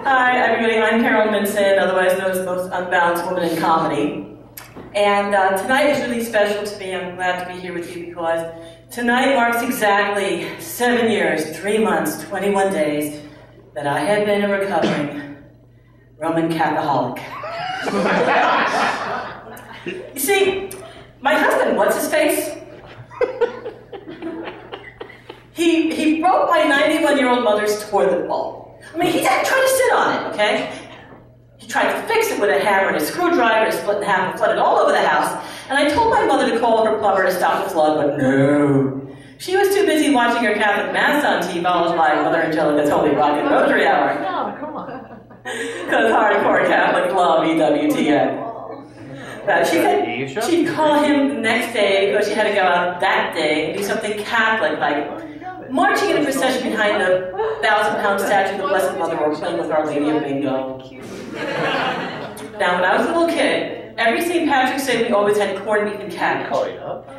Hi, everybody. I'm Carol Minson, otherwise known as the most unbalanced woman in comedy. And tonight is really special to me. I'm glad to be here with you because tonight marks exactly 7 years, 3 months, 21 days that I had been a recovering Roman Catholic. You see, my husband, what's his face? He broke my 91-year-old mother's toilet bowl. I mean, he tried to sit on it, okay? He tried to fix it with a hammer and a screwdriver, split in half and flooded all over the house. And I told my mother to call her plumber to stop the flood, but no. She was too busy watching her Catholic Mass on TV, followed by Mother Angelica's Holy Rock and Rosary Hour. No, come on. Because hardcore Catholics love EWTN. She'd call him the next day because she had to go out that day and do something Catholic, like marching in a procession behind a 1,000-pound statue of the Blessed Mother or playing with Our Lady of Bingo. Now, when I was a little kid, every St. Patrick's Day we always had corned beef and cabbage.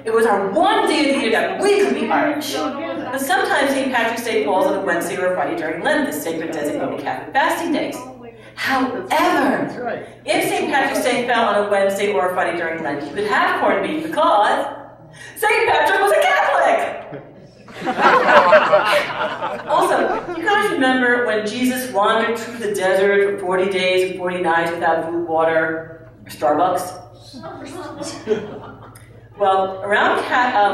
It was our one day of the year that we could be Irish. But sometimes St. Patrick's Day falls on a Wednesday or a Friday during Lent, the sacred designated Catholic fasting days. However, if St. Patrick's Day fell on a Wednesday or a Friday during Lent, you could have corned beef because St. Patrick was a Catholic! Also, you guys remember when Jesus wandered through the desert for 40 days and 40 nights without food, water, or Starbucks? Well, around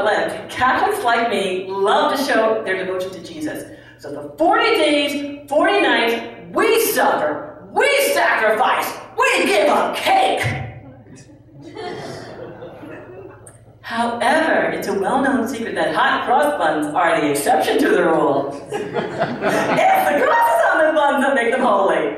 Lent, Catholics like me love to show their devotion to Jesus. So for 40 days, 40 nights, we suffer, we sacrifice, we give up cake! However, it's a well-known secret that hot cross buns are the exception to the rule. It's the crosses on the buns that make them holy.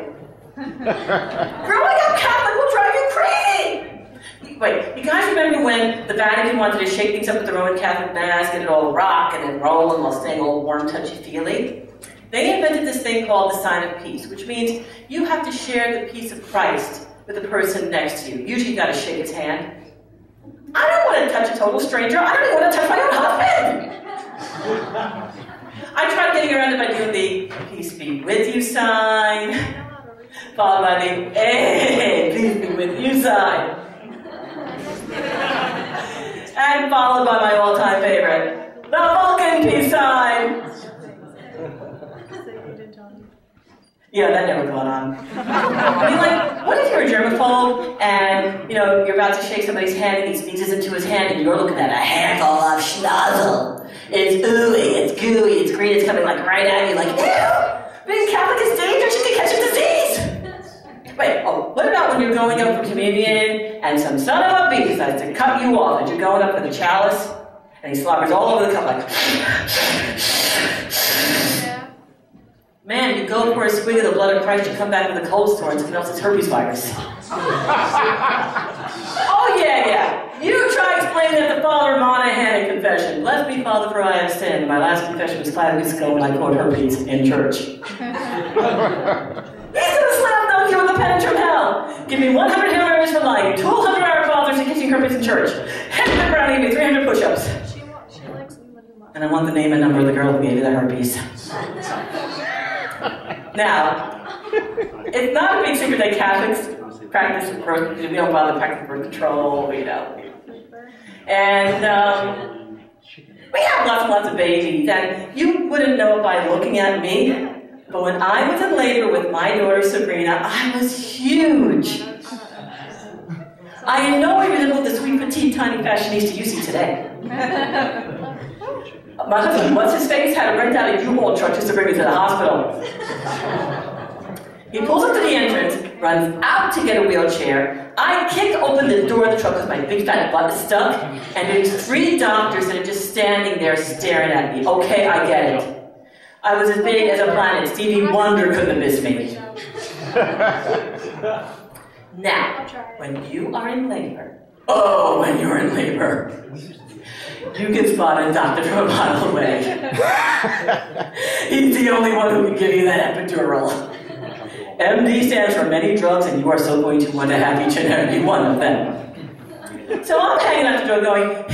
Growing up Catholic will drive you crazy! Wait, you guys remember when the Vatican wanted to shake things up with the Roman Catholic Mass, get it all rock and then roll while staying all warm, touchy-feely? They invented this thing called the sign of peace, which means you have to share the peace of Christ with the person next to you. Usually you gotta shake his hand. I don't want to touch a total stranger. I don't even want to touch my own husband. I tried getting around it by doing the peace be with you sign, followed by the hey, peace be with you sign, and followed by my all-time favorite, the Vulcan peace sign. Yeah, that never caught on. I mean, like, what if you're a germaphobe and, you know, you're about to shake somebody's hand and he sneezes into his hand and you're looking at a handful of schnozzle. It's ooey, it's gooey, it's green, it's coming like right at you like, ew! Being Catholic is dangerous, you can catch a disease! Wait, oh, what about when you're going up for communion and some son of a bitch decides to cut you off as you're going up with a chalice and he slobbers all over the cup like, man, you go for a swig of the blood of Christ, you come back with a cold sore and someone else's herpes virus. Oh yeah. You try explaining that to Father Monahan in confession. Bless me, Father, for I have sinned. My last confession was 5 weeks ago when I caught herpes in church. He's gonna slam dunk you with a penance from hell. Give me 100 Hail Marys for lying, 200 Our Fathers and kissing herpes in church. Head to the ground and give me 300 push-ups. And I want the name and number of the girl who gave you the herpes. Now, it's not a big secret that Catholics practice birth, we don't bother practicing birth control, you know. And we have lots and lots of babies, and you wouldn't know by looking at me, but when I was in labor with my daughter Sabrina, I was huge. I in no way resembled the sweet, petite, tiny fashionista you see today. My husband, what's his face, had to rent out a U-Haul truck just to bring me to the hospital. He pulls up to the entrance, runs out to get a wheelchair. I kicked open the door of the truck because my big fat butt is stuck, and there's 3 doctors that are just standing there staring at me. Okay, I get it. I was as big as a planet. Stevie Wonder couldn't have missed me. Now, when you are in labor, when you're in labor, you can spot a doctor from a mile away. He's the only one who can give you that epidural. MD stands for many drugs, and you are so going to want to have each and every one of them. So I'm hanging out the door going,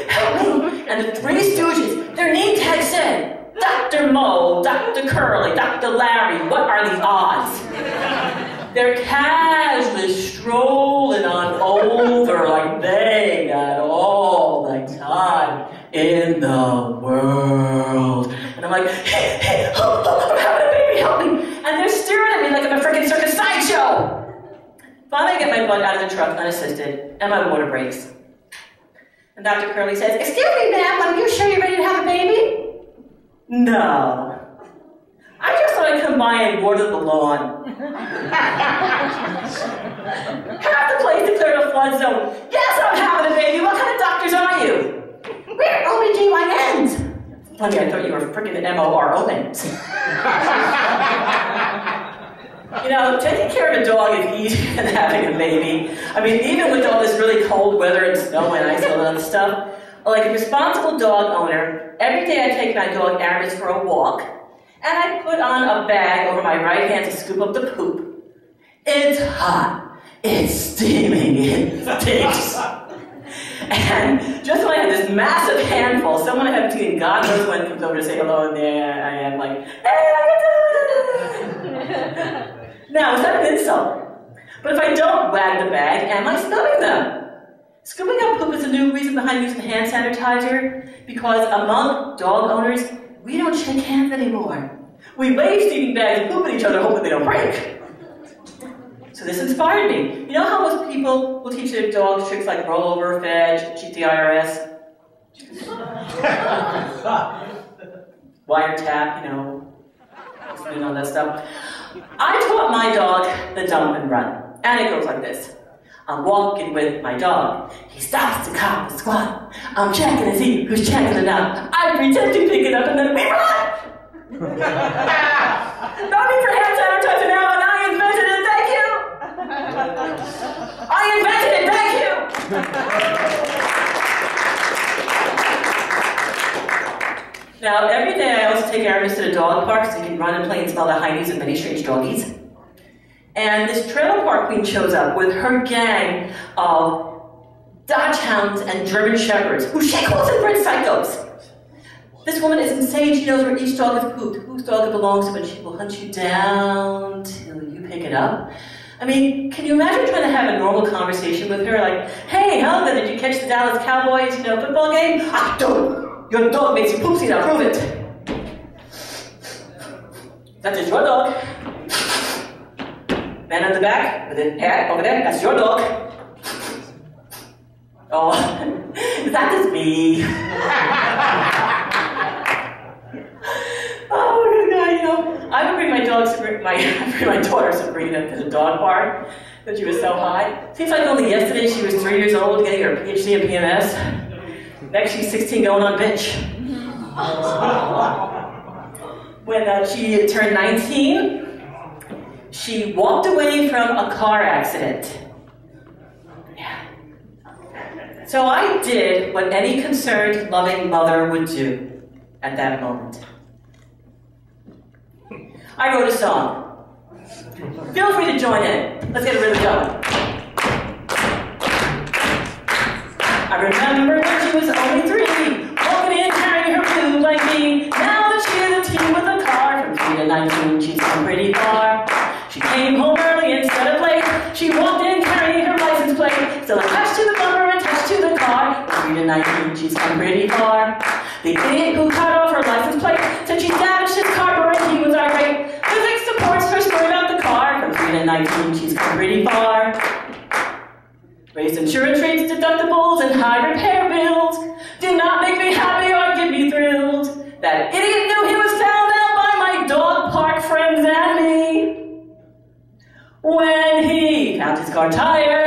help me. And the 3 Stooges, their name tag said, the Dr. Mo, Dr. Curly, Dr. Larry, what are the odds? They're casually strolling on over like they got all the time in the world. And I'm like, hey, I'm having a baby, help me. And they're staring at me like I'm a freaking circus sideshow. Finally, I get my butt out of the truck unassisted, and my water breaks. And Dr. Curly says, excuse me, ma'am, are you sure you're ready to have a baby? No. I just thought I'd come by and water the lawn. Half the place declared a flood zone. Yes, I'm having a baby. What kind of doctors are you? We're OBGYNs. Funny, I thought you were freaking MORONs. You know, taking care of a dog is easier than having a baby. I mean, even with all this really cold weather and snow and ice and all that stuff, like a responsible dog owner, every day I take my dog Aramis for a walk, and I put on a bag over my right hand to scoop up the poop. It's hot, it's steaming, it stinks. And just when I had this massive handful, someone I haven't seen God knows when comes over to say hello, and there I am like, hey, how you doing? Now, is that an insult? But if I don't wag the bag, am I snubbing them? Scooping up poop is a new reason behind using hand sanitizer, because among dog owners, we don't shake hands anymore. We wave steaming bags and poop at each other hoping they don't break. So this inspired me. You know how most people will teach their dogs tricks like rollover, fetch, cheat the IRS? Wiretap, you know, and all that stuff. I taught my dog the dump and run, and it goes like this. I'm walking with my dog. He stops to cop the squat. I'm checking to see who's checking it out. I pretend to pick it up and then we run! No need for hand sanitizer now, and I invented it, thank you! I invented it, thank you! Now, every day I also take Aramis to the dog park so he can run and play and smell the heinies of many strange doggies. And this trailer park queen shows up with her gang of Dachshunds and German Shepherds, who she calls inbred psychos. This woman is insane. She knows where each dog is pooped, whose dog it belongs to, and she will hunt you down till you pick it up. I mean, can you imagine trying to have a normal conversation with her, like, hey, how did you catch the Dallas Cowboys, football game? Ah, don't! Your dog makes you poopsie, now prove it. That is your dog. Man on the back, with his hat over there, that's your dog. Oh, that is me. Oh, God, I would bring my daughter Sabrina to the dog park, because she was so high. Seems like only yesterday she was 3 years old, getting her PhD in PMS. Next she's 16 going on bitch. When she turned 19, she walked away from a car accident. Yeah. So I did what any concerned, loving mother would do at that moment. I wrote a song. Feel free to join in. Let's get it really going. I remember when she was only 3, walking in carrying her blue like me. Now that she is a teen with a car, from 3 to 19, she's come pretty far. She came home early instead of late. She walked in carrying her license plate, still attached to the bumper, attached to the car. From 3 to 19, she's come pretty far. The idiot who cut off her license plate said she damaged his car, and he was irate. Physics supports her story about the car. From 3 to 19, she's come pretty far. Raised insurance rates, deductibles, and high repair bills do not make me happy or get me thrilled. That idiot knew he was found out by my dog park friends and me. When he found his car tire